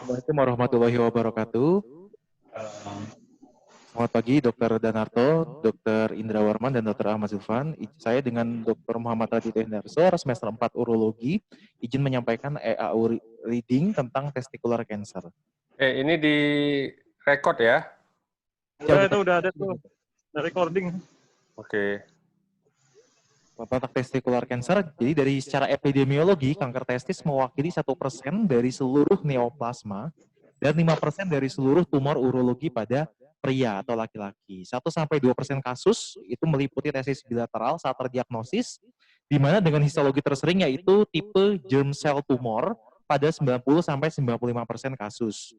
Assalamualaikum warahmatullahi wabarakatuh. Selamat pagi, Dr. Danarto, Dr. Indra Warman, dan Dr. Ahmad Zulfan. Saya dengan Dr. Muhammad Radit Hendarso, semester 4 Urologi, izin menyampaikan EAU reading tentang testicular cancer. Ini di record ya? Ya, Udah ada tuh, udah recording. Oke. Tentang testicular cancer, jadi dari secara epidemiologi, kanker testis mewakili 1% dari seluruh neoplasma dan 5% dari seluruh tumor urologi pada pria atau laki-laki. 1-2% kasus itu meliputi testis bilateral saat terdiagnosis, di mana dengan histologi tersering yaitu tipe germ cell tumor pada 90-95% kasus.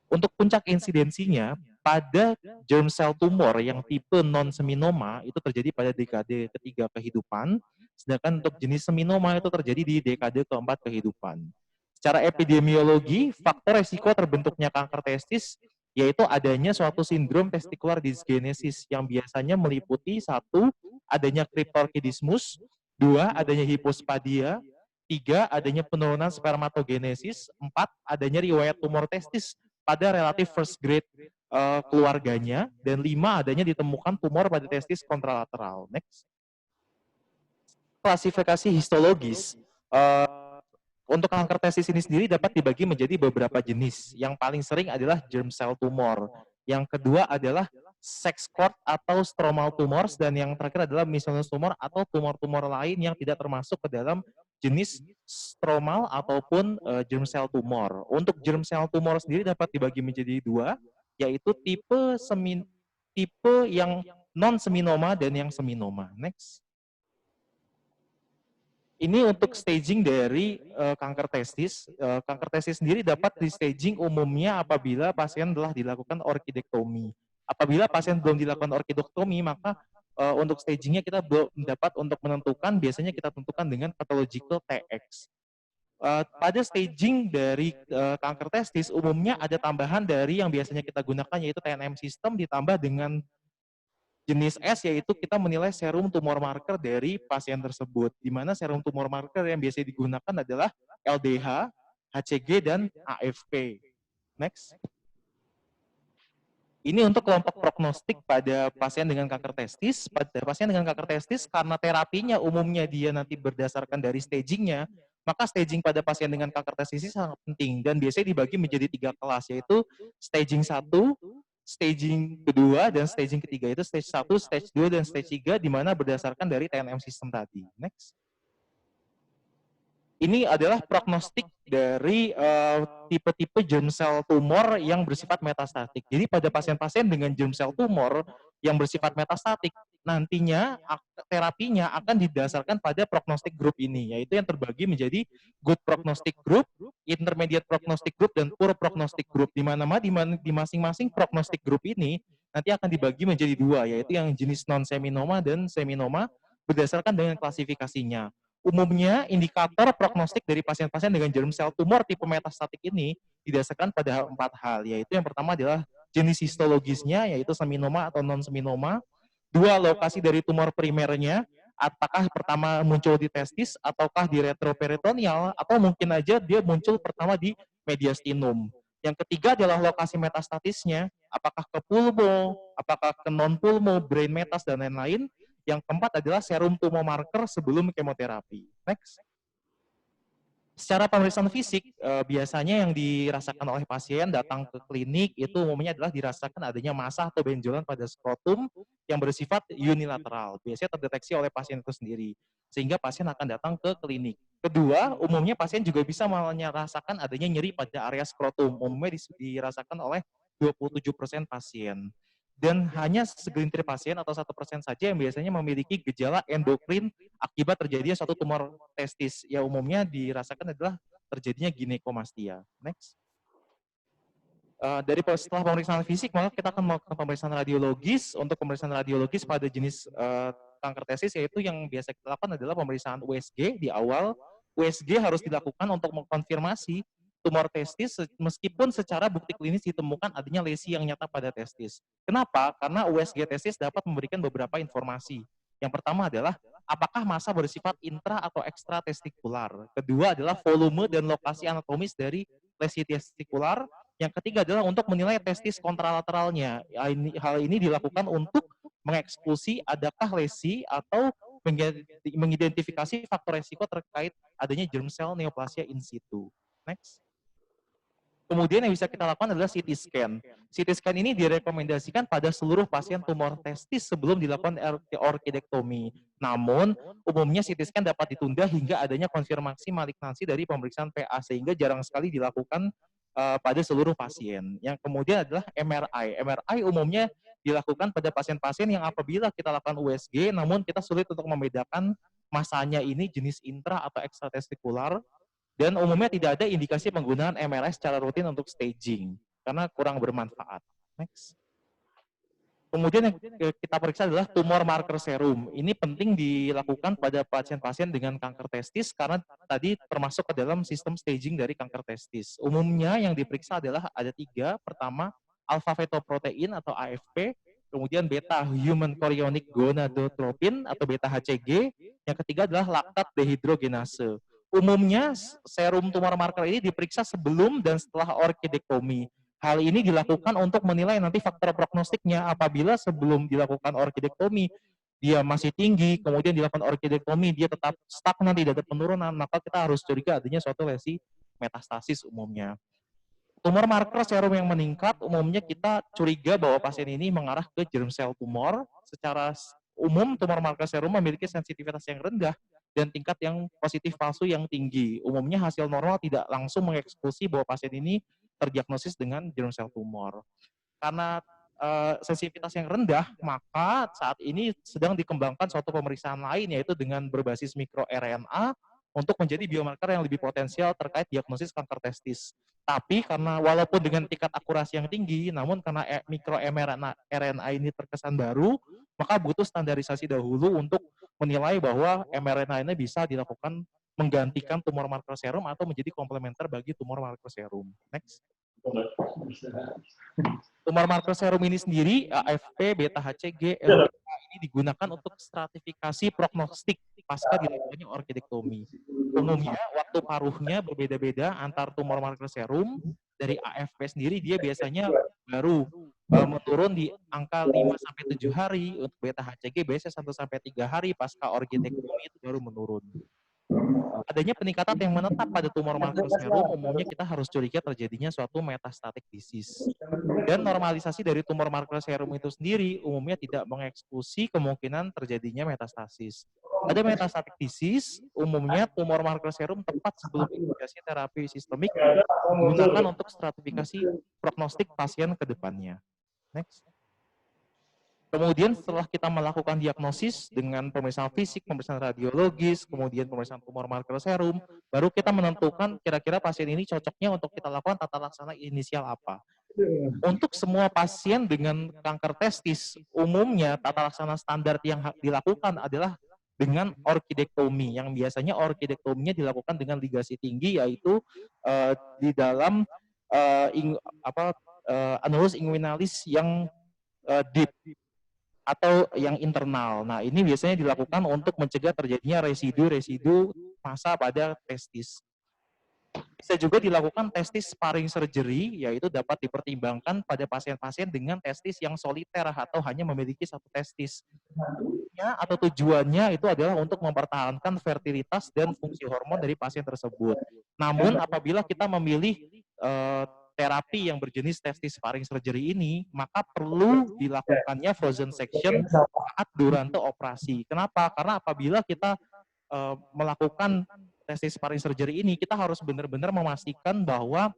Untuk puncak insidensinya, pada germ cell tumor yang tipe non-seminoma itu terjadi pada dekade ketiga kehidupan, sedangkan untuk jenis seminoma itu terjadi di dekade keempat kehidupan. Secara epidemiologi, faktor resiko terbentuknya kanker testis yaitu adanya suatu sindrom testicular dysgenesis yang biasanya meliputi 1, adanya cryptorchidismus, 2, adanya hipospadia, 3, adanya penurunan spermatogenesis, 4, adanya riwayat tumor testis pada relatif first grade keluarganya, dan 5, adanya ditemukan tumor pada testis kontralateral. Next. Klasifikasi histologis. Untuk kanker testis ini sendiri dapat dibagi menjadi beberapa jenis. Yang paling sering adalah germ cell tumor. Yang kedua adalah sex cord atau stromal tumors, dan yang terakhir adalah miscellaneous tumor atau tumor-tumor lain yang tidak termasuk ke dalam jenis stromal ataupun germ cell tumor. Untuk germ cell tumor sendiri dapat dibagi menjadi 2, yaitu tipe yang non seminoma dan yang seminoma. Next. Ini untuk staging dari kanker testis. Kanker testis sendiri dapat di staging umumnya apabila pasien telah dilakukan orkidektomi. Apabila pasien belum dilakukan orkidektomi, maka untuk stagingnya kita belum dapat untuk menentukan, biasanya kita tentukan dengan pathological TX. Pada staging dari kanker testis, umumnya ada tambahan dari yang biasanya kita gunakan, yaitu TNM system ditambah dengan jenis S, yaitu kita menilai serum tumor marker dari pasien tersebut, di mana serum tumor marker yang biasa digunakan adalah LDH, HCG, dan AFP. Next. Ini untuk kelompok prognostik pada pasien dengan kanker testis. Pada pasien dengan kanker testis, karena terapinya umumnya dia nanti berdasarkan dari stagingnya, maka staging pada pasien dengan kanker testis sangat penting, dan biasanya dibagi menjadi 3 kelas, yaitu staging 1, staging kedua, dan staging ketiga. Itu stage 1, stage 2, dan stage 3, di mana berdasarkan dari TNM system tadi. Next. Ini adalah prognostik dari tipe-tipe germ cell tumor yang bersifat metastatik. Jadi pada pasien-pasien dengan germ cell tumor yang bersifat metastatik, nantinya terapinya akan didasarkan pada prognostik group ini, yaitu yang terbagi menjadi good prognostic group, intermediate prognostic group, dan poor prognostic group. Di masing-masing prognostic group ini nanti akan dibagi menjadi 2, yaitu yang jenis non-seminoma dan seminoma berdasarkan dengan klasifikasinya. Umumnya, indikator prognostik dari pasien-pasien dengan germ cell tumor tipe metastatik ini didasarkan pada 4 hal, yaitu yang pertama adalah jenis histologisnya, yaitu seminoma atau non-seminoma. 2, lokasi dari tumor primernya, apakah pertama muncul di testis, ataukah di retroperitoneal, atau mungkin aja dia muncul pertama di mediastinum. Yang ketiga adalah lokasi metastatisnya, apakah ke pulmo, apakah ke non-pulmo, brain metas, dan lain-lain. Yang keempat adalah serum tumor marker sebelum kemoterapi. Next. Secara pemeriksaan fisik, biasanya yang dirasakan oleh pasien datang ke klinik itu umumnya adalah dirasakan adanya massa atau benjolan pada skrotum yang bersifat unilateral. Biasanya terdeteksi oleh pasien itu sendiri, sehingga pasien akan datang ke klinik. Kedua, umumnya pasien juga bisa merasakan adanya nyeri pada area skrotum. Umumnya dirasakan oleh 27% pasien. Dan hanya segelintir pasien atau 1% saja yang biasanya memiliki gejala endokrin akibat terjadinya suatu tumor testis. Ya, umumnya dirasakan adalah terjadinya ginekomastia. Next. Setelah pemeriksaan fisik, maka kita akan melakukan pemeriksaan radiologis. Untuk pemeriksaan radiologis pada jenis kanker testis, yaitu yang biasa kita lakukan adalah pemeriksaan USG di awal. USG harus dilakukan untuk mengkonfirmasi tumor testis, meskipun secara bukti klinis ditemukan adanya lesi yang nyata pada testis. Kenapa? Karena USG testis dapat memberikan beberapa informasi. Yang pertama adalah apakah massa bersifat intra atau ekstra testikular. Kedua adalah volume dan lokasi anatomis dari lesi testikular. Yang ketiga adalah untuk menilai testis kontralateralnya. Hal ini dilakukan untuk mengeksklusi adakah lesi atau mengidentifikasi faktor resiko terkait adanya germ cell neoplasia in situ. Next. Kemudian yang bisa kita lakukan adalah CT scan. CT scan ini direkomendasikan pada seluruh pasien tumor testis sebelum dilakukan orkidektomi. Namun, umumnya CT scan dapat ditunda hingga adanya konfirmasi malignansi dari pemeriksaan PA, sehingga jarang sekali dilakukan pada seluruh pasien. Yang kemudian adalah MRI. MRI umumnya dilakukan pada pasien-pasien yang apabila kita lakukan USG, namun kita sulit untuk membedakan masanya ini jenis intra atau ekstratestikular, dan umumnya tidak ada indikasi penggunaan MRI secara rutin untuk staging, karena kurang bermanfaat. Next. Kemudian yang kita periksa adalah tumor marker serum. Ini penting dilakukan pada pasien-pasien dengan kanker testis, karena tadi termasuk ke dalam sistem staging dari kanker testis. Umumnya yang diperiksa adalah ada 3. Pertama, alpha fetoprotein atau AFP, kemudian beta human chorionic gonadotropin atau beta HCG, yang ketiga adalah laktat dehidrogenase. Umumnya serum tumor marker ini diperiksa sebelum dan setelah orkidektomi. Hal ini dilakukan untuk menilai nanti faktor prognostiknya. Apabila sebelum dilakukan orkidektomi dia masih tinggi, kemudian dilakukan orkidektomi dia tetap stagnan, tidak ada penurunan, maka kita harus curiga adanya suatu lesi metastasis umumnya. Tumor marker serum yang meningkat, umumnya kita curiga bahwa pasien ini mengarah ke germ cell tumor. Secara umum, tumor marker serum memiliki sensitivitas yang rendah dan tingkat yang positif palsu yang tinggi. Umumnya hasil normal tidak langsung mengeksklusi bahwa pasien ini terdiagnosis dengan germ cell tumor. Karena sensitivitas yang rendah, maka saat ini sedang dikembangkan suatu pemeriksaan lain, yaitu dengan berbasis mikroRNA untuk menjadi biomarker yang lebih potensial terkait diagnosis kanker testis. Tapi karena walaupun dengan tingkat akurasi yang tinggi, namun karena mikroRNA ini terkesan baru, maka butuh standarisasi dahulu untuk menilai bahwa mRNA ini bisa dilakukan menggantikan tumor marker serum atau menjadi komplementer bagi tumor marker serum. Next. Tumor marker serum ini sendiri, AFP, beta HCG, LBA ini digunakan untuk stratifikasi prognostik pasca dilakukannya orkidektomi. Umumnya waktu paruhnya berbeda-beda antar tumor marker serum. Dari AFP sendiri dia biasanya baru menurun di angka 5-7 hari, untuk beta HCG biasanya 1-3 hari, pasca orkidektomi itu baru menurun. Adanya peningkatan yang menetap pada tumor marker serum, umumnya kita harus curiga terjadinya suatu metastatic disease. Dan normalisasi dari tumor marker serum itu sendiri umumnya tidak mengeksklusi kemungkinan terjadinya metastasis. Pada metastatic disease, umumnya tumor marker serum tepat sebelum inisiasi terapi sistemik digunakan untuk stratifikasi prognostik pasien ke depannya. Next. Kemudian setelah kita melakukan diagnosis dengan pemeriksaan fisik, pemeriksaan radiologis, kemudian pemeriksaan tumor marker serum, baru kita menentukan kira-kira pasien ini cocoknya untuk kita lakukan tata laksana inisial apa. Untuk semua pasien dengan kanker testis, umumnya tata laksana standar yang dilakukan adalah dengan orkidektomi, yang biasanya orkidektominya dilakukan dengan ligasi tinggi, yaitu di dalam annulus inguinalis yang deep atau yang internal. Nah, ini biasanya dilakukan untuk mencegah terjadinya residu-residu massa pada testis. Bisa juga dilakukan testis sparing surgery, yaitu dapat dipertimbangkan pada pasien-pasien dengan testis yang soliter atau hanya memiliki satu testis. Atau tujuannya itu adalah untuk mempertahankan fertilitas dan fungsi hormon dari pasien tersebut. Namun apabila kita memilih terapi yang berjenis testis sparing surgery ini, maka perlu dilakukannya frozen section saat durante operasi. Kenapa? Karena apabila kita melakukan testis sparing surgery ini, kita harus benar-benar memastikan bahwa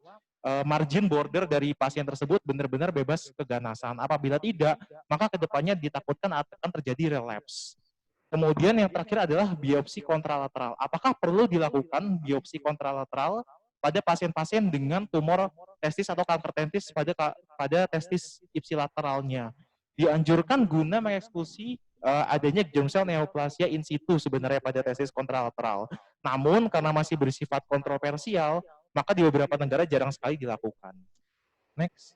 margin border dari pasien tersebut benar-benar bebas keganasan. Apabila tidak, maka kedepannya ditakutkan akan terjadi relapse. Kemudian yang terakhir adalah biopsi kontralateral. Apakah perlu dilakukan biopsi kontralateral pada pasien-pasien dengan tumor testis atau kanker testis pada testis ipsilateralnya? Dianjurkan guna mengeksklusi adanya germ cell neoplasia in situ sebenarnya pada testis kontralateral. Namun karena masih bersifat kontroversial, maka di beberapa negara jarang sekali dilakukan. Next.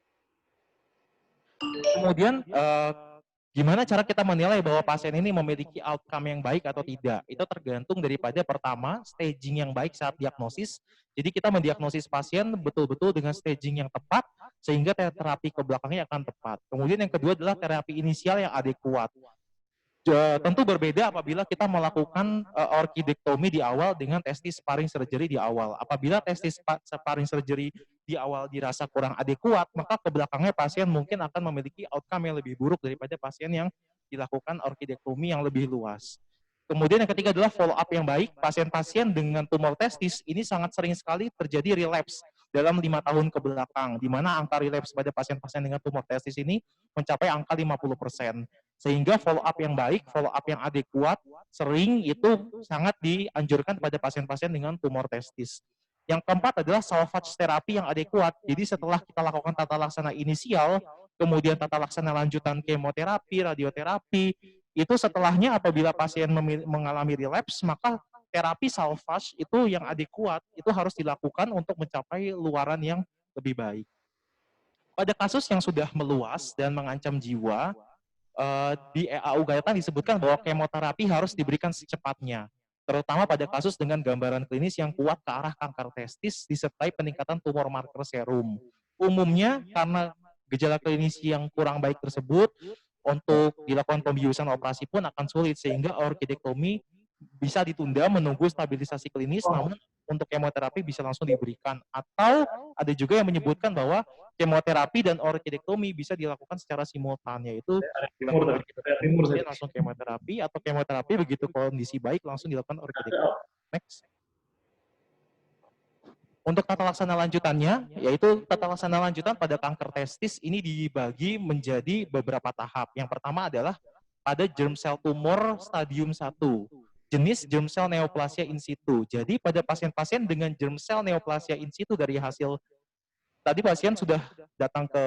Kemudian gimana cara kita menilai bahwa pasien ini memiliki outcome yang baik atau tidak? Itu tergantung daripada pertama, staging yang baik saat diagnosis. Jadi kita mendiagnosis pasien betul-betul dengan staging yang tepat, sehingga terapi ke belakangnya akan tepat. Kemudian yang kedua adalah terapi inisial yang adekuat. Tentu berbeda apabila kita melakukan orkidektomi di awal dengan testis sparing surgery di awal. Apabila testis sparing surgery di awal dirasa kurang adekuat, maka ke belakangnya pasien mungkin akan memiliki outcome yang lebih buruk daripada pasien yang dilakukan orkidektomi yang lebih luas. Kemudian yang ketiga adalah follow up yang baik. Pasien-pasien dengan tumor testis ini sangat sering sekali terjadi relapse dalam 5 tahun ke belakang, di mana angka relapse pada pasien-pasien dengan tumor testis ini mencapai angka 50%. Sehingga follow up yang baik, follow up yang adekuat, sering itu sangat dianjurkan pada pasien-pasien dengan tumor testis. Yang keempat adalah salvage terapi yang adekuat. Jadi setelah kita lakukan tata laksana inisial, kemudian tata laksana lanjutan kemoterapi, radioterapi, itu setelahnya apabila pasien mengalami relapse, maka terapi salvage itu yang adekuat, itu harus dilakukan untuk mencapai luaran yang lebih baik. Pada kasus yang sudah meluas dan mengancam jiwa, di EAU Guideline disebutkan bahwa kemoterapi harus diberikan secepatnya, terutama pada kasus dengan gambaran klinis yang kuat ke arah kanker testis disertai peningkatan tumor marker serum. Umumnya karena gejala klinis yang kurang baik tersebut, untuk dilakukan pembiusan operasi pun akan sulit, sehingga orkidektomi bisa ditunda menunggu stabilisasi klinis, namun untuk kemoterapi bisa langsung diberikan. Atau ada juga yang menyebutkan bahwa kemoterapi dan orkidektomi bisa dilakukan secara simultan, yaitu dilakukan orkidektomi kemudian langsung kemoterapi, atau kemoterapi begitu kondisi baik langsung dilakukan orkidektomi. Next. Untuk tata laksana lanjutannya, yaitu tata laksana lanjutan pada kanker testis ini dibagi menjadi beberapa tahap. Yang pertama adalah pada germ cell tumor stadium 1, jenis germ cell neoplasia in situ. Jadi pada pasien-pasien dengan germ cell neoplasia in situ dari hasil tadi pasien sudah datang ke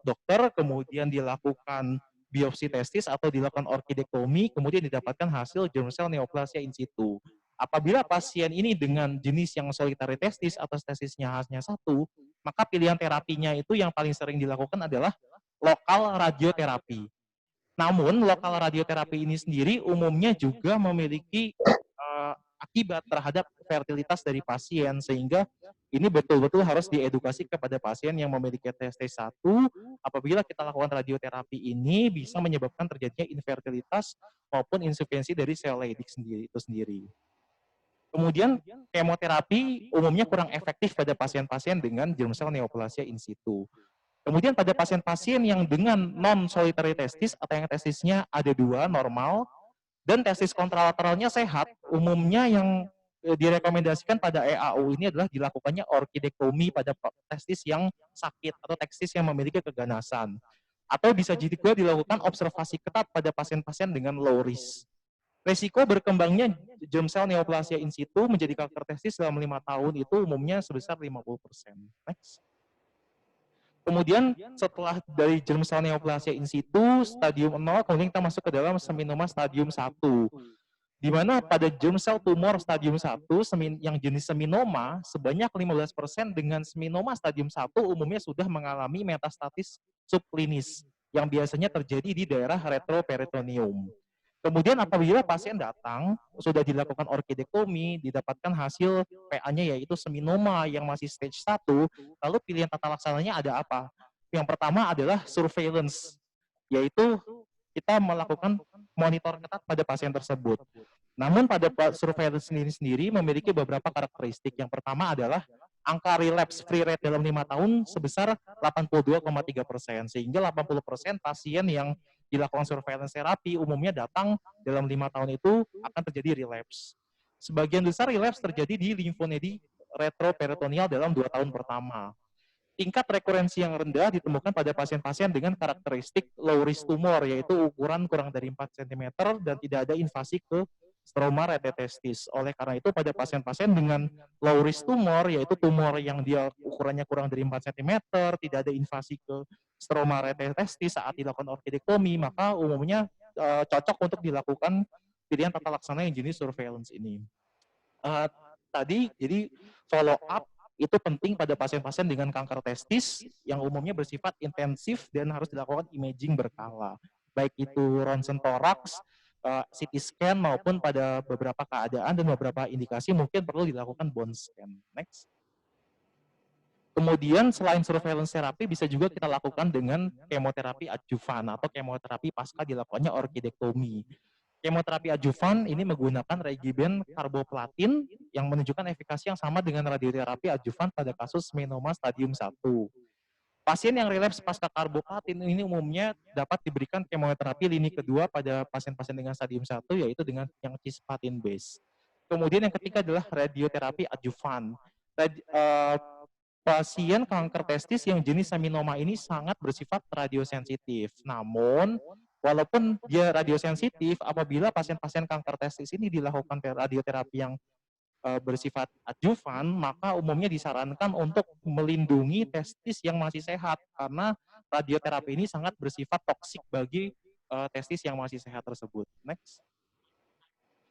dokter, kemudian dilakukan biopsi testis atau dilakukan orkidektomi, kemudian didapatkan hasil germ cell neoplasia in situ. Apabila pasien ini dengan jenis yang solitary testis atau testisnya hanya satu, maka pilihan terapinya itu yang paling sering dilakukan adalah lokal radioterapi. Namun, lokal radioterapi ini sendiri umumnya juga memiliki akibat terhadap fertilitas dari pasien, sehingga ini betul-betul harus diedukasi kepada pasien yang memiliki TST1. Apabila kita lakukan radioterapi ini bisa menyebabkan terjadinya infertilitas maupun insufiensi dari sel Leydig itu sendiri. Kemudian kemoterapi umumnya kurang efektif pada pasien-pasien dengan germ cell neoplasia in situ. Kemudian pada pasien-pasien yang dengan non-solitary testis atau yang testisnya ada 2 normal dan testis kontralateralnya sehat, umumnya yang direkomendasikan pada EAU ini adalah dilakukannya orkidektomi pada testis yang sakit atau testis yang memiliki keganasan. Atau bisa juga dilakukan observasi ketat pada pasien-pasien dengan low risk. Resiko berkembangnya germ cell neoplasia in situ menjadi kanker testis dalam 5 tahun itu umumnya sebesar 50%. Next. Kemudian setelah dari germ cell neoplasia in situ stadium 0, kemudian kita masuk ke dalam seminoma stadium 1. Di mana pada germ cell tumor stadium 1 yang jenis seminoma sebanyak 15% dengan seminoma stadium 1 umumnya sudah mengalami metastasis subklinis yang biasanya terjadi di daerah retroperitoneum. Kemudian apabila pasien datang, sudah dilakukan orkidektomi, didapatkan hasil PA-nya yaitu seminoma yang masih stage 1, lalu pilihan tata laksananya ada apa? Yang pertama adalah surveillance, yaitu kita melakukan monitor ketat pada pasien tersebut. Namun pada surveillance sendiri memiliki beberapa karakteristik. Yang pertama adalah angka relapse free rate dalam 5 tahun sebesar 82,3%, sehingga 80% pasien yang dilakukan surveillance terapi umumnya datang dalam 5 tahun itu akan terjadi relapse. Sebagian besar relapse terjadi di limfonedi retroperitoneal dalam 2 tahun pertama. Tingkat rekurensi yang rendah ditemukan pada pasien-pasien dengan karakteristik low risk tumor, yaitu ukuran kurang dari 4 cm dan tidak ada invasi ke stroma retetestis. Oleh karena itu pada pasien-pasien dengan low risk tumor, yaitu tumor yang dia ukurannya kurang dari 4 cm, tidak ada invasi ke stroma retetestis saat dilakukan orkidektomi, maka umumnya cocok untuk dilakukan pilihan tata laksana yang jenis surveillance ini. Tadi jadi follow up itu penting pada pasien-pasien dengan kanker testis yang umumnya bersifat intensif dan harus dilakukan imaging berkala, baik itu ronsen toraks, CT scan maupun pada beberapa keadaan dan beberapa indikasi mungkin perlu dilakukan bone scan. Next. Kemudian selain surveillance terapi bisa juga kita lakukan dengan kemoterapi adjuvan atau kemoterapi pasca dilakukannya orkidektomi. Kemoterapi adjuvan ini menggunakan regimen karboplatin yang menunjukkan efikasi yang sama dengan radioterapi adjuvan pada kasus melanoma stadium 1. Pasien yang relapse pasca karboplatin ini umumnya dapat diberikan kemoterapi lini kedua pada pasien-pasien dengan stadium 1 yaitu dengan yang cisplatin base. Kemudian yang ketiga adalah radioterapi adjuvan. Pasien kanker testis yang jenis seminoma ini sangat bersifat radiosensitif. Namun, walaupun dia radiosensitif, apabila pasien-pasien kanker testis ini dilakukan radioterapi yang bersifat adjuvan, maka umumnya disarankan untuk melindungi testis yang masih sehat, karena radioterapi ini sangat bersifat toksik bagi testis yang masih sehat tersebut. Next.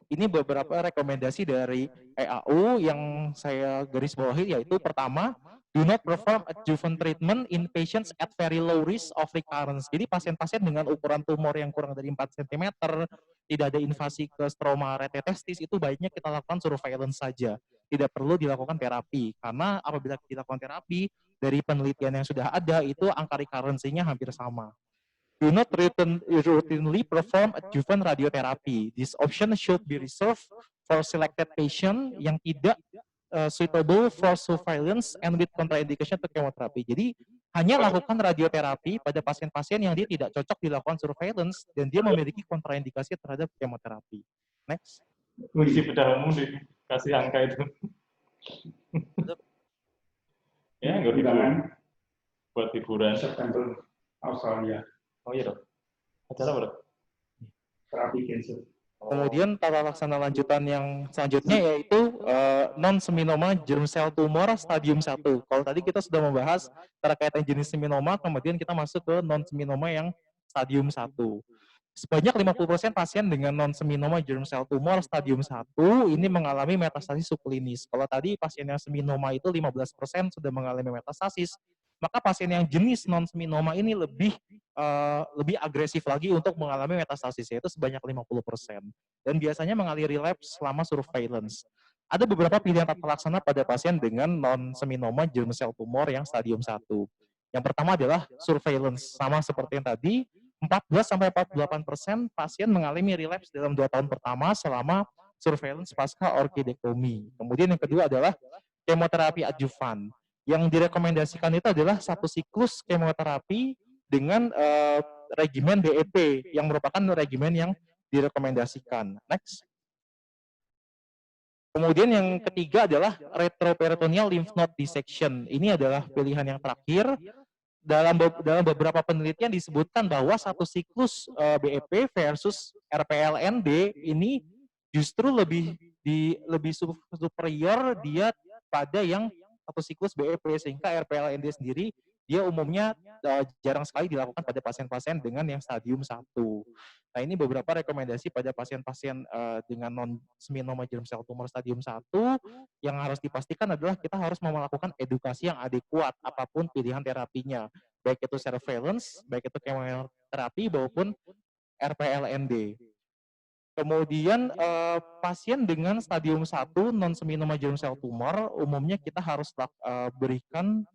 Ini beberapa rekomendasi dari EAU yang saya garis bawahi, yaitu pertama, do not perform adjuvant treatment in patients at very low risk of recurrence. Jadi pasien-pasien dengan ukuran tumor yang kurang dari 4 cm, tidak ada invasi ke stroma rete testis, itu baiknya kita lakukan surveillance saja. Tidak perlu dilakukan terapi, karena apabila dilakukan terapi, dari penelitian yang sudah ada, itu angka recurrence-nya hampir sama. Do not routinely perform adjuvant radiotherapy. This option should be reserved for selected patient yang tidak suitable for surveillance and with contraindication to chemotherapy. Jadi hanya lakukan radioterapi pada pasien-pasien yang dia tidak cocok dilakukan surveillance dan dia memiliki kontraindikasi terhadap kemoterapi. Next. Ngisi bedah umum dikasih angka itu. Ya, nggak hiburan. Buat hiburan. September Australia. Oh iya dok. Acara apa dok? Terapi cancer. Kemudian tata laksana lanjutan yang selanjutnya yaitu non-seminoma germ cell tumor stadium 1. Kalau tadi kita sudah membahas terkait jenis seminoma, kemudian kita masuk ke non-seminoma yang stadium 1. Sebanyak 50% pasien dengan non-seminoma germ cell tumor stadium 1 ini mengalami metastasis subklinis. Kalau tadi pasien yang seminoma itu 15% sudah mengalami metastasis, maka pasien yang jenis non-seminoma ini lebih agresif lagi untuk mengalami metastasis, yaitu sebanyak 50%. Dan biasanya mengalami relapse selama surveillance. Ada beberapa pilihan tata laksana pada pasien dengan non-seminoma germ cell tumor yang stadium 1. Yang pertama adalah surveillance, sama seperti yang tadi, 14-48% pasien mengalami relapse dalam 2 tahun pertama selama surveillance pasca orkidektomi. Kemudian yang kedua adalah kemoterapi adjuvan. Yang direkomendasikan itu adalah 1 siklus kemoterapi dengan regimen BEP yang merupakan regimen yang direkomendasikan. Next. Kemudian yang ketiga adalah retroperitoneal lymph node dissection. Ini adalah pilihan yang terakhir. Dalam beberapa penelitian disebutkan bahwa 1 siklus BEP versus RPLND ini justru lebih superior dia pada yang 1 siklus BEP, sehingga RPLND sendiri dia umumnya jarang sekali dilakukan pada pasien-pasien dengan yang stadium 1. Nah, ini beberapa rekomendasi pada pasien-pasien dengan non-seminoma germ cell tumor stadium 1 yang harus dipastikan adalah kita harus melakukan edukasi yang adekuat apapun pilihan terapinya, baik itu surveillance, baik itu kemoterapi maupun RPLND. Kemudian pasien dengan stadium 1 non-seminoma germ cell tumor umumnya kita harus berikan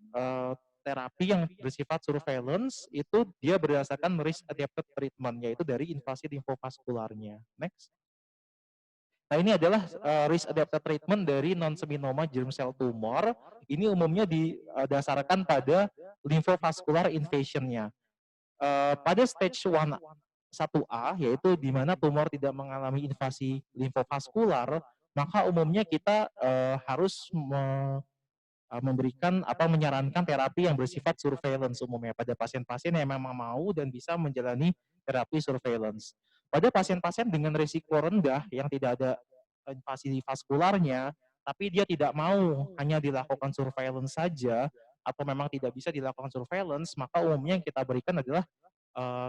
terapi yang bersifat surveillance, itu dia berdasarkan risk adapted treatment, yaitu dari invasi limfovaskularnya. Next. Nah, ini adalah risk adapted treatment dari non-seminoma germ cell tumor. Ini umumnya didasarkan pada limfovascular invasion-nya. Pada stage 1A, yaitu di mana tumor tidak mengalami invasi limfovaskular, maka umumnya kita harus memberikan menyarankan terapi yang bersifat surveillance umumnya pada pasien-pasien yang memang mau dan bisa menjalani terapi surveillance. Pada pasien-pasien dengan risiko rendah yang tidak ada invasi vaskularnya, tapi dia tidak mau hanya dilakukan surveillance saja atau memang tidak bisa dilakukan surveillance, maka umumnya yang kita berikan adalah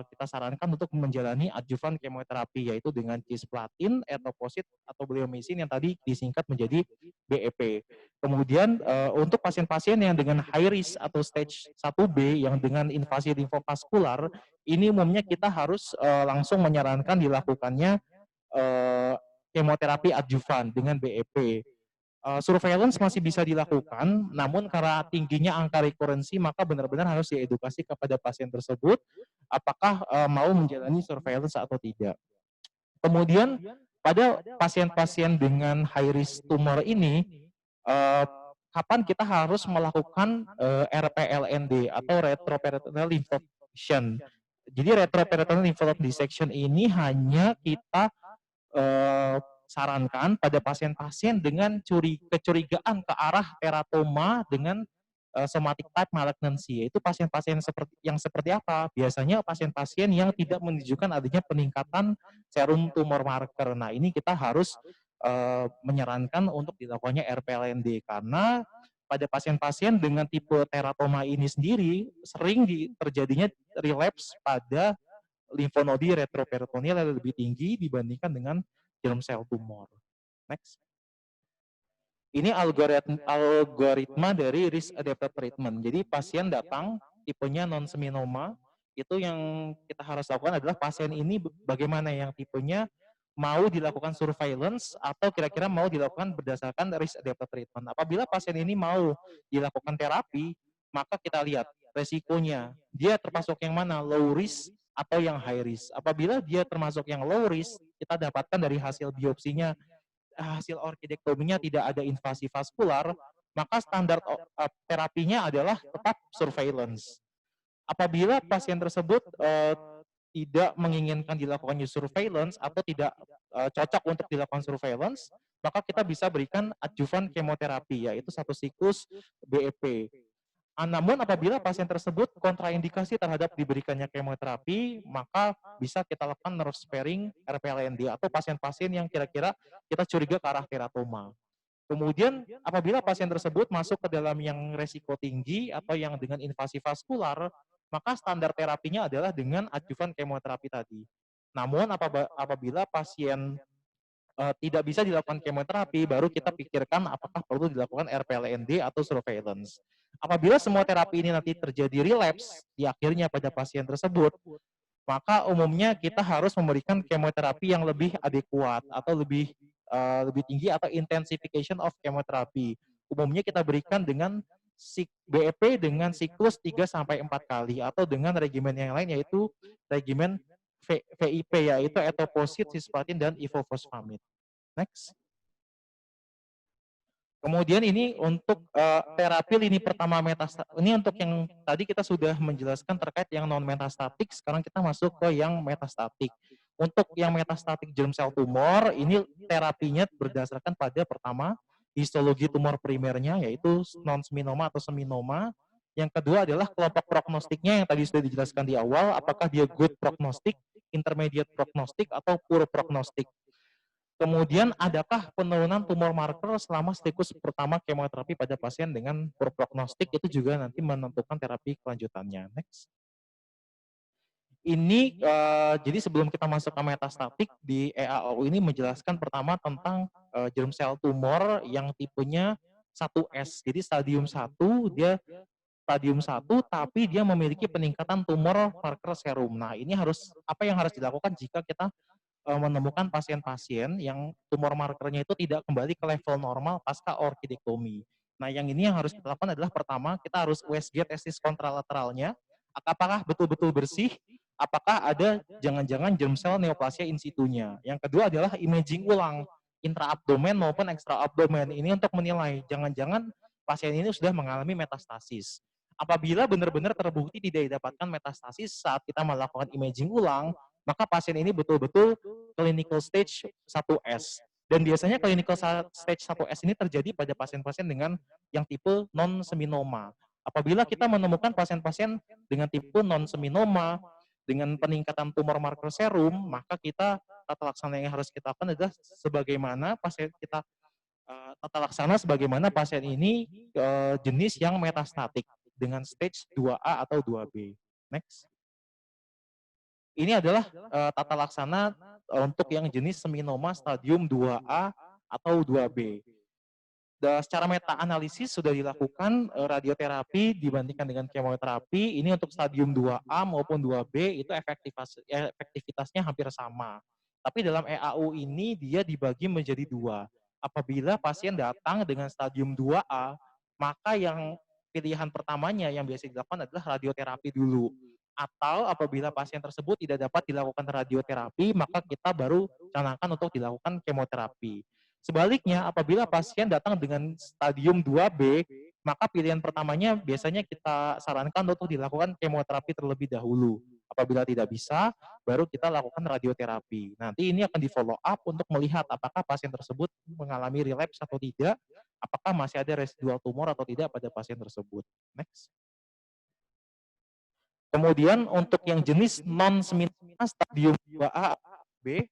kita sarankan untuk menjalani adjuvan kemoterapi, yaitu dengan cisplatin, etoposide, atau bleomycin yang tadi disingkat menjadi BEP. Kemudian untuk pasien-pasien yang dengan high risk atau stage 1B yang dengan invasi limfovaskular, ini umumnya kita harus langsung menyarankan dilakukannya kemoterapi adjuvan dengan BEP. surveillance masih bisa dilakukan, namun karena tingginya angka rekurensi, maka benar-benar harus diedukasi kepada pasien tersebut, apakah mau menjalani surveillance atau tidak. Kemudian pada pasien-pasien dengan high risk tumor ini, kapan kita harus melakukan RPLND atau retroperitoneal lymph node dissection. Jadi retroperitoneal lymph node dissection ini hanya kita sarankan pada pasien-pasien dengan kecurigaan ke arah teratoma dengan somatic type malignancy, yaitu pasien-pasien yang seperti apa? Biasanya pasien-pasien yang tidak menunjukkan adanya peningkatan serum tumor marker. Nah, ini kita harus menyarankan untuk dilakukannya RPLND karena pada pasien-pasien dengan tipe teratoma ini sendiri sering terjadinya relapse pada limfonodi retroperitoneal yang lebih tinggi dibandingkan dengan germ cell tumor. Next. Ini algoritma dari risk adapted treatment. Jadi pasien datang tipenya non-seminoma, itu yang kita harus lakukan adalah pasien ini bagaimana yang tipenya mau dilakukan surveillance atau kira-kira mau dilakukan berdasarkan risk adapted treatment. Apabila pasien ini mau dilakukan terapi, maka kita lihat resikonya. Dia termasuk yang mana? Low risk atau yang high risk. Apabila dia termasuk yang low risk, kita dapatkan dari hasil biopsinya, hasil orkidektominya tidak ada invasi vaskular, maka standar terapinya adalah tetap surveillance. Apabila pasien tersebut tidak menginginkan dilakukan surveillance atau tidak cocok untuk dilakukan surveillance, maka kita bisa berikan adjuvan kemoterapi, yaitu satu siklus BEP. Namun apabila pasien tersebut kontraindikasi terhadap diberikannya kemoterapi, maka bisa kita lakukan nerve sparing RPLND atau pasien-pasien yang kira-kira kita curiga ke arah teratoma. Kemudian apabila pasien tersebut masuk ke dalam yang resiko tinggi atau yang dengan invasi vaskular, maka standar terapinya adalah dengan adjuvan kemoterapi tadi. Namun apabila pasien tidak bisa dilakukan kemoterapi, baru kita pikirkan apakah perlu dilakukan RPLND atau surveillance. Apabila semua terapi ini nanti terjadi relapse di akhirnya pada pasien tersebut, maka umumnya kita harus memberikan kemoterapi yang lebih adekuat atau lebih tinggi atau intensification of chemotherapy. Umumnya kita berikan dengan BEP dengan siklus 3-4 kali atau dengan regimen yang lain yaitu regimen VIP yaitu etoposide, cisplatin, dan ifosfamid. Next. Kemudian ini untuk terapi lini pertama metastatik. Ini untuk yang tadi kita sudah menjelaskan terkait yang non metastatik. Sekarang kita masuk ke yang metastatik. Untuk yang metastatik germ cell tumor, ini terapinya berdasarkan pada pertama histologi tumor primernya yaitu non-seminoma atau seminoma. Yang kedua adalah kelompok prognostiknya yang tadi sudah dijelaskan di awal, apakah dia good prognostik, intermediate prognostik, atau poor prognostik. Kemudian adakah penurunan tumor marker selama siklus pertama kemoterapi pada pasien dengan poor prognostik, itu juga nanti menentukan terapi kelanjutannya. Next. Ini jadi sebelum kita masuk ke metastatik di EAO ini menjelaskan pertama tentang germ cell tumor yang tipenya 1S. Jadi stadium 1 dia stadium 1 tapi dia memiliki peningkatan tumor marker serum. Nah, ini apa yang harus dilakukan jika kita menemukan pasien-pasien yang tumor markernya itu tidak kembali ke level normal pasca orkidektomi. Nah, yang ini yang harus kita lakukan adalah pertama kita harus USG testis kontralateralnya, apakah betul-betul bersih, apakah ada jangan-jangan germ cell neoplasia in situ-nya. Yang kedua adalah imaging ulang intraabdomen maupun ekstraabdomen. Ini untuk menilai jangan-jangan pasien ini sudah mengalami metastasis. Apabila benar-benar terbukti tidak didapatkan metastasis saat kita melakukan imaging ulang, maka pasien ini betul-betul clinical stage 1S. Dan biasanya clinical stage 1S ini terjadi pada pasien-pasien dengan yang tipe non-seminoma. Apabila kita menemukan pasien-pasien dengan tipe non-seminoma, dengan peningkatan tumor marker serum, maka kita tata laksana yang harus kita lakukan adalah sebagaimana pasien kita tata laksana sebagaimana pasien ini jenis yang metastatik dengan stage 2A atau 2B. Next. Ini adalah tata laksana untuk yang jenis seminoma stadium 2A atau 2B. Secara meta-analisis sudah dilakukan radioterapi dibandingkan dengan kemoterapi. Ini untuk stadium 2A maupun 2B itu efektivitasnya hampir sama. Tapi dalam EAU ini dia dibagi menjadi dua. Apabila pasien datang dengan stadium 2A, maka yang pilihan pertamanya yang biasa dilakukan adalah radioterapi dulu. Atau apabila pasien tersebut tidak dapat dilakukan radioterapi, maka kita baru canangkan untuk dilakukan kemoterapi. Sebaliknya, apabila pasien datang dengan stadium 2B, maka pilihan pertamanya biasanya kita sarankan untuk dilakukan kemoterapi terlebih dahulu. Apabila tidak bisa, baru kita lakukan radioterapi. Nanti ini akan di-follow up untuk melihat apakah pasien tersebut mengalami relapse atau tidak, apakah masih ada residual tumor atau tidak pada pasien tersebut. Next. Kemudian untuk yang jenis non-seminoma stadium 2A, B,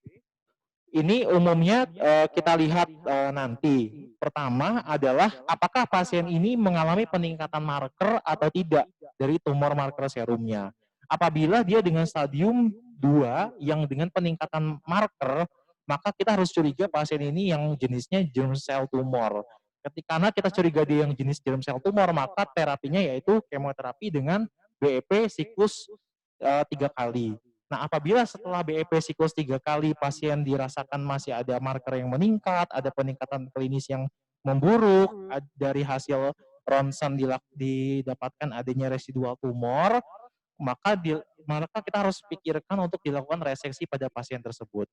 ini umumnya kita lihat nanti. Pertama adalah apakah pasien ini mengalami peningkatan marker atau tidak dari tumor marker serumnya. Apabila dia dengan stadium 2 yang dengan peningkatan marker, maka kita harus curiga pasien ini yang jenisnya germ cell tumor. Karena kita curiga dia yang jenis germ cell tumor, maka terapinya yaitu kemoterapi dengan BEP siklus 3 kali. Nah, apabila setelah BEP siklus 3 kali pasien dirasakan masih ada marker yang meningkat, ada peningkatan klinis yang memburuk, dari hasil ronsen didapatkan adanya residual tumor, maka kita harus pikirkan untuk dilakukan reseksi pada pasien tersebut.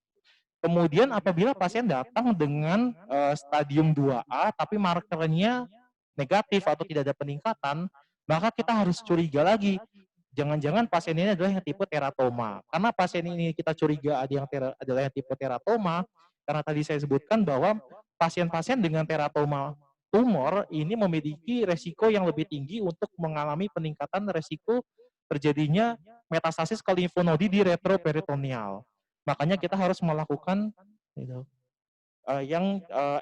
Kemudian apabila pasien datang dengan stadium 2A tapi markernya negatif atau tidak ada peningkatan, maka kita harus curiga lagi. Jangan-jangan pasien ini adalah yang tipe teratoma. Karena pasien ini kita curiga adalah yang tipe teratoma, karena tadi saya sebutkan bahwa pasien-pasien dengan teratoma tumor ini memiliki resiko yang lebih tinggi untuk mengalami peningkatan resiko terjadinya metastasis ke limfonodi di retroperitoneal. Makanya kita harus melakukan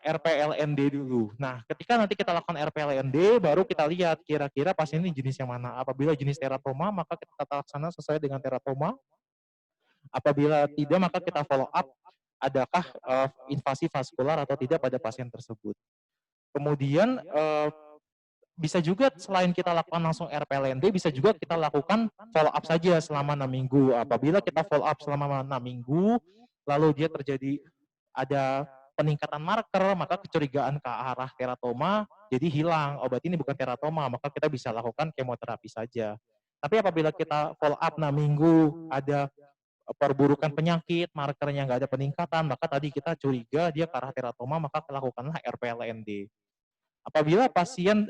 RPLND dulu. Nah, ketika nanti kita lakukan RPLND, baru kita lihat kira-kira pasien ini jenis yang mana. Apabila jenis teratoma, maka kita tata laksana sesuai dengan teratoma. Apabila tidak, maka kita follow up adakah invasi vaskular atau tidak pada pasien tersebut. Kemudian bisa juga selain kita lakukan langsung RPLND, bisa juga kita lakukan follow up saja selama 6 minggu. Apabila kita follow up selama 6 minggu, lalu dia terjadi ada peningkatan marker, maka kecurigaan ke arah teratoma jadi hilang. Oh, berarti ini bukan teratoma, maka kita bisa lakukan kemoterapi saja. Tapi apabila kita follow up 6 minggu, ada perburukan penyakit, markernya nggak ada peningkatan, maka tadi kita curiga dia ke arah teratoma, maka lakukanlah RPLND. Apabila pasien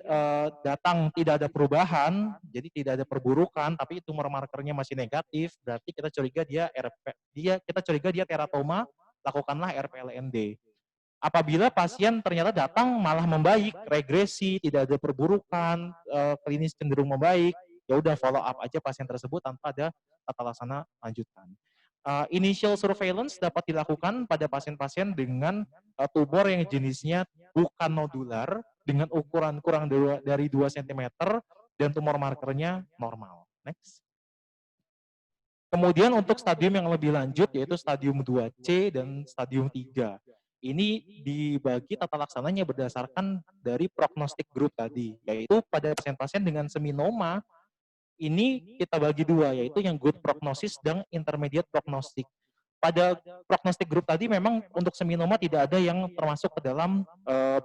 datang tidak ada perubahan, jadi tidak ada perburukan, tapi tumor markernya masih negatif, berarti kita curiga dia teratoma, lakukanlah RPLND. Apabila pasien ternyata datang malah membaik, regresi, tidak ada perburukan, klinis cenderung membaik, ya udah follow up aja pasien tersebut tanpa ada tata laksana lanjutan. Initial surveillance dapat dilakukan pada pasien-pasien dengan tumor yang jenisnya bukan nodular, dengan ukuran kurang dari 2 cm, dan tumor markernya normal. Next. Kemudian untuk stadium yang lebih lanjut, yaitu stadium 2C dan stadium 3. Ini dibagi tata laksananya berdasarkan dari prognostik group tadi, yaitu pada pasien-pasien dengan seminoma, ini kita bagi dua, yaitu yang good prognosis dan intermediate prognostik. Pada prognostik group tadi memang untuk seminoma tidak ada yang termasuk ke dalam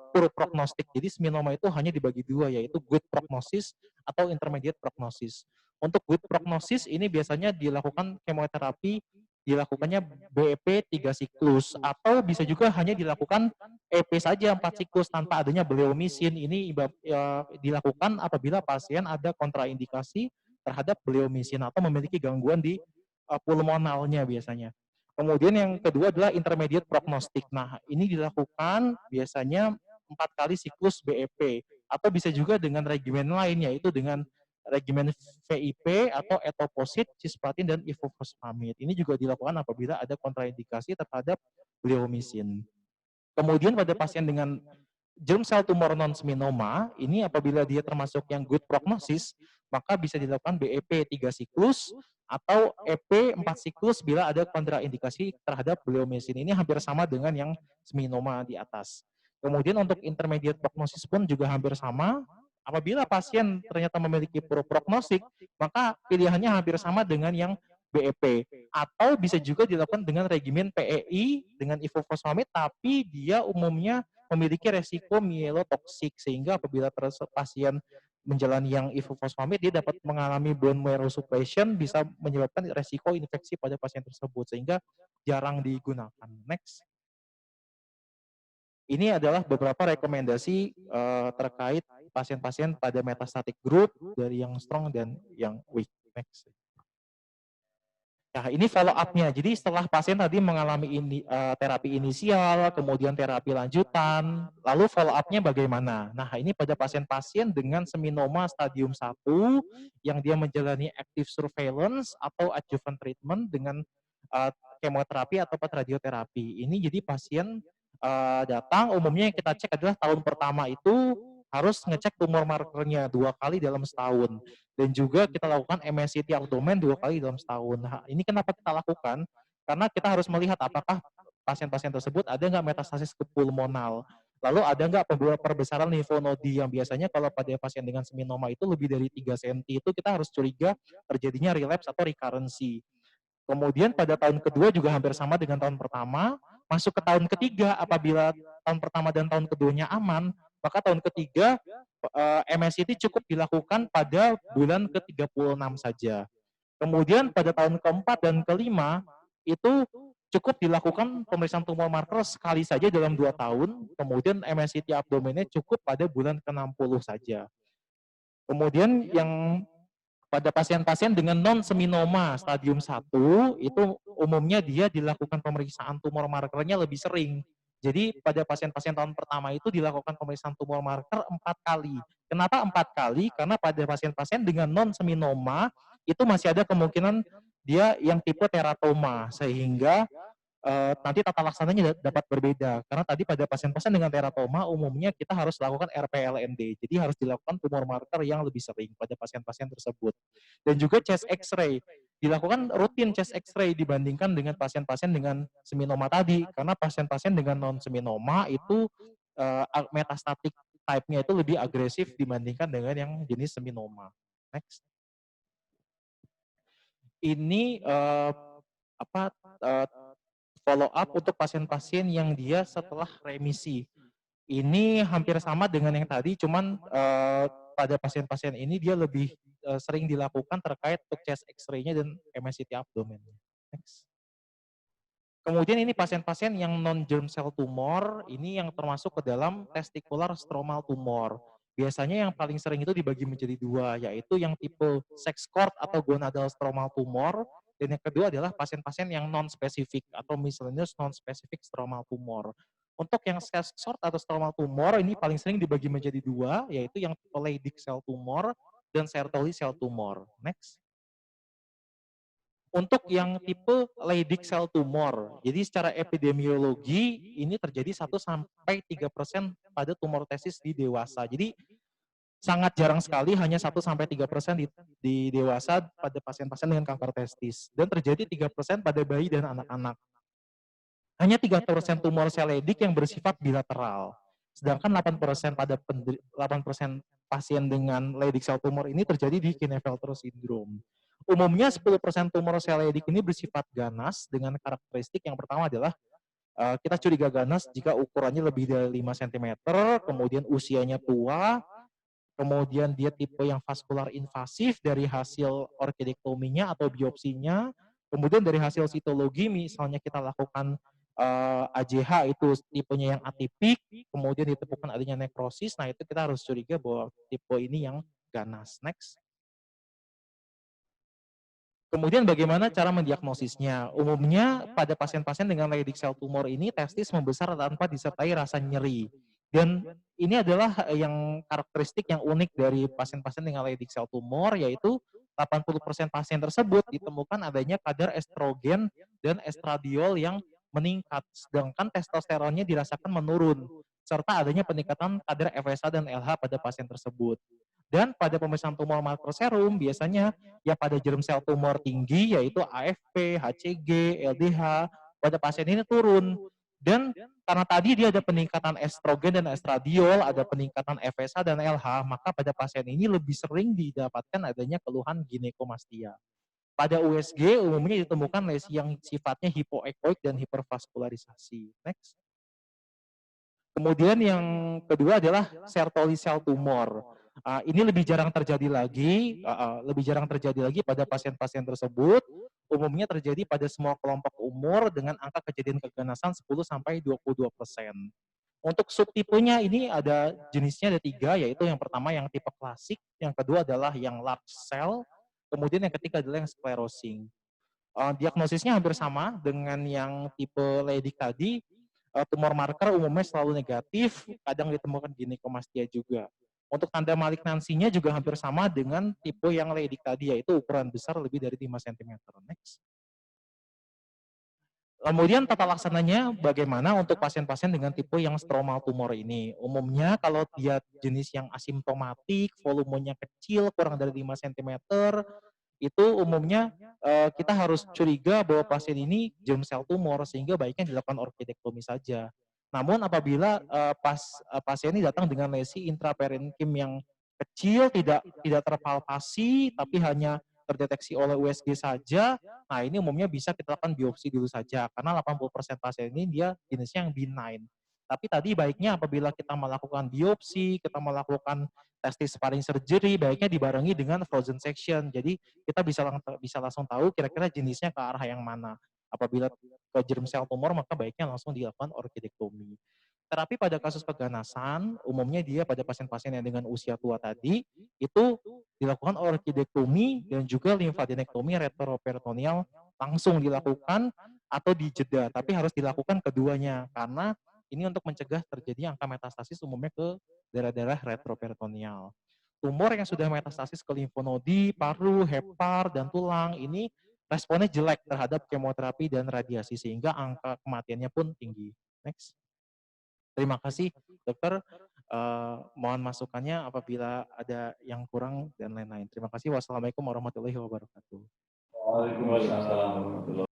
poor prognostik. Jadi seminoma itu hanya dibagi dua, yaitu good prognosis atau intermediate prognosis. Untuk good prognosis ini biasanya dilakukan kemoterapi, dilakukannya BEP 3 siklus, atau bisa juga hanya dilakukan EP saja 4 siklus tanpa adanya bleomisin. Ini dilakukan apabila pasien ada kontraindikasi terhadap bleomisin atau memiliki gangguan di pulmonalnya biasanya. Kemudian yang kedua adalah intermediate prognostik. Nah, ini dilakukan biasanya 4 kali siklus BEP, atau bisa juga dengan regimen lain, yaitu dengan regimen VIP atau etoposide, cisplatin, dan ifosfamid. Ini juga dilakukan apabila ada kontraindikasi terhadap bleomisin. Kemudian pada pasien dengan germ cell tumor non-seminoma, ini apabila dia termasuk yang good prognosis, maka bisa dilakukan BEP 3 siklus atau EP 4 siklus bila ada kontraindikasi terhadap bleomisin. Ini hampir sama dengan yang seminoma di atas. Kemudian untuk intermediate prognosis pun juga hampir sama. Apabila pasien ternyata memiliki prognostik, maka pilihannya hampir sama dengan yang BEP. Atau bisa juga dilakukan dengan regimen PEI dengan ifosfamid, tapi dia umumnya memiliki resiko mielotoksik, sehingga apabila pasien menjalani yang ifosfamid, dia dapat mengalami bone marrow suppression, bisa menyebabkan resiko infeksi pada pasien tersebut, sehingga jarang digunakan. Next. Ini adalah beberapa rekomendasi terkait pasien-pasien pada metastatic group dari yang strong dan yang weak. Next. Nah, ini follow up-nya. Jadi setelah pasien tadi mengalami terapi inisial, kemudian terapi lanjutan, lalu follow up-nya bagaimana? Nah, ini pada pasien-pasien dengan seminoma stadium 1 yang dia menjalani active surveillance atau adjuvant treatment dengan kemoterapi atau radioterapi. Ini jadi pasien datang, umumnya yang kita cek adalah tahun pertama itu harus ngecek tumor markernya 2 kali dalam setahun. Dan juga kita lakukan MSCT abdomen 2 kali dalam setahun. Nah, ini kenapa kita lakukan? Karena kita harus melihat apakah pasien-pasien tersebut ada nggak metastasis ke pulmonal. Lalu ada nggak perbesaran limfonodi yang biasanya kalau pada pasien dengan seminoma itu lebih dari 3 cm itu kita harus curiga terjadinya relapse atau recurrency. Kemudian pada tahun kedua juga hampir sama dengan tahun pertama. Masuk ke tahun ketiga, apabila tahun pertama dan tahun keduanya aman, maka tahun ketiga MSCT cukup dilakukan pada bulan ke-36 saja. Kemudian pada tahun keempat dan kelima itu cukup dilakukan pemeriksaan tumor marker sekali saja dalam 2 tahun. Kemudian MSCT abdomennya cukup pada bulan ke-60 saja. Kemudian yang pada pasien-pasien dengan non-seminoma stadium 1, itu umumnya dia dilakukan pemeriksaan tumor markernya lebih sering. Jadi pada pasien-pasien tahun pertama itu dilakukan pemeriksaan tumor marker 4 kali. Kenapa 4 kali? Karena pada pasien-pasien dengan non-seminoma itu masih ada kemungkinan dia yang tipe teratoma, sehingga nanti tata laksananya dapat berbeda. Karena tadi pada pasien-pasien dengan teratoma umumnya kita harus lakukan RPLND. Jadi harus dilakukan tumor marker yang lebih sering pada pasien-pasien tersebut. Dan juga chest X-ray. Dilakukan rutin chest X-ray dibandingkan dengan pasien-pasien dengan seminoma tadi. Karena pasien-pasien dengan non-seminoma itu metastatic type-nya itu lebih agresif dibandingkan dengan yang jenis seminoma. Next. Ini follow up untuk pasien-pasien yang dia setelah remisi. Ini hampir sama dengan yang tadi, cuman pada pasien-pasien ini dia lebih sering dilakukan terkait untuk chest X-ray-nya dan MSCT abdomen. Next. Kemudian ini pasien-pasien yang non-germ cell tumor, ini yang termasuk ke dalam testicular stromal tumor. Biasanya yang paling sering itu dibagi menjadi 2, yaitu yang tipe sex cord atau gonadal stromal tumor, dan yang kedua adalah pasien-pasien yang non-spesifik atau miscellaneous non-specific stromal tumor. Untuk yang sex cord atau stromal tumor, ini paling sering dibagi menjadi 2, yaitu yang tipe Leydig cell tumor dan Sertoli cell tumor. Next. Untuk yang tipe Leydig cell tumor, jadi secara epidemiologi ini terjadi 1-3% pada tumor testis di dewasa. Jadi sangat jarang sekali, hanya 1-3% di dewasa pada pasien-pasien dengan kanker testis. Dan terjadi 3% pada bayi dan anak-anak. Hanya 3% tumor sel Leydig yang bersifat bilateral. Sedangkan 8% pada 8% pasien dengan Leydig cell tumor ini terjadi di Klinefelter syndrome. Umumnya 10% tumor sel Leydig ini bersifat ganas dengan karakteristik yang pertama adalah kita curiga ganas jika ukurannya lebih dari 5 cm, kemudian usianya tua, kemudian dia tipe yang vaskular invasif dari hasil orkidektominya atau biopsinya, kemudian dari hasil sitologi misalnya kita lakukan AJH itu tipenya yang atipik, kemudian ditemukan adanya nekrosis, nah itu kita harus curiga bahwa tipe ini yang ganas. Next. Kemudian bagaimana cara mendiagnosisnya? Umumnya pada pasien-pasien dengan Leydig cell tumor ini testis membesar tanpa disertai rasa nyeri. Dan ini adalah yang karakteristik yang unik dari pasien-pasien dengan Leydig cell tumor, yaitu 80% pasien tersebut ditemukan adanya kadar estrogen dan estradiol yang meningkat, sedangkan testosteronnya dirasakan menurun, serta adanya peningkatan kadar FSH dan LH pada pasien tersebut. Dan pada pemeriksaan tumor marker serum, biasanya yang pada germ sel tumor tinggi, yaitu AFP, HCG, LDH, pada pasien ini turun. Dan karena tadi dia ada peningkatan estrogen dan estradiol, ada peningkatan FSH dan LH, maka pada pasien ini lebih sering didapatkan adanya keluhan ginekomastia. Pada USG umumnya ditemukan lesi yang sifatnya hipoekoik dan hipervaskularisasi. Next. Kemudian yang kedua adalah Sertoli cell tumor. Ini lebih jarang terjadi lagi, pada pasien-pasien tersebut. Umumnya terjadi pada semua kelompok umur dengan angka kejadian keganasan 10-22%. Untuk subtipenya ini jenisnya ada 3, yaitu yang pertama yang tipe klasik, yang kedua adalah yang large cell, kemudian yang ketiga adalah yang sclerosing. Diagnosisnya hampir sama dengan yang tipe Leydig tadi. Tumor marker umumnya selalu negatif, kadang ditemukan ginikomastia juga. Untuk tanda malignansinya juga hampir sama dengan tipe yang Leydig tadi, yaitu ukuran besar lebih dari 5 cm. Next. Kemudian tata laksananya bagaimana untuk pasien-pasien dengan tipe yang stromal tumor ini. Umumnya kalau dia jenis yang asimptomatik, volumenya kecil, kurang dari 5 cm, itu umumnya kita harus curiga bahwa pasien ini germ cell tumor, sehingga baiknya dilakukan orkidektomi saja. Namun apabila pasien ini datang dengan lesi intraparenkim yang kecil, tidak terpalpasi, tapi hanya terdeteksi oleh USG saja, nah ini umumnya bisa kita lakukan biopsi dulu saja, karena 80% pasien ini dia jenisnya yang benign. Tapi tadi baiknya apabila kita melakukan biopsi, kita melakukan testis sparing surgery, baiknya dibarengi dengan frozen section. Jadi kita bisa langsung tahu kira-kira jenisnya ke arah yang mana. Apabila ke germ cell tumor, maka baiknya langsung dilakukan orkidektomi. Terapi pada kasus keganasan, umumnya dia pada pasien-pasien yang dengan usia tua tadi, itu dilakukan orkidektomi dan juga limfadenektomi retroperitoneal langsung dilakukan atau dijeda, tapi harus dilakukan keduanya, karena ini untuk mencegah terjadi angka metastasis umumnya ke daerah-daerah retroperitoneal. Tumor yang sudah metastasis ke limfonodi, paru, hepar, dan tulang, ini responnya jelek terhadap kemoterapi dan radiasi, sehingga angka kematiannya pun tinggi. Next. Terima kasih, dokter. Mohon masukannya apabila ada yang kurang dan lain-lain. Terima kasih. Wassalamualaikum warahmatullahi wabarakatuh. Waalaikumsalam warahmatullahi wabarakatuh.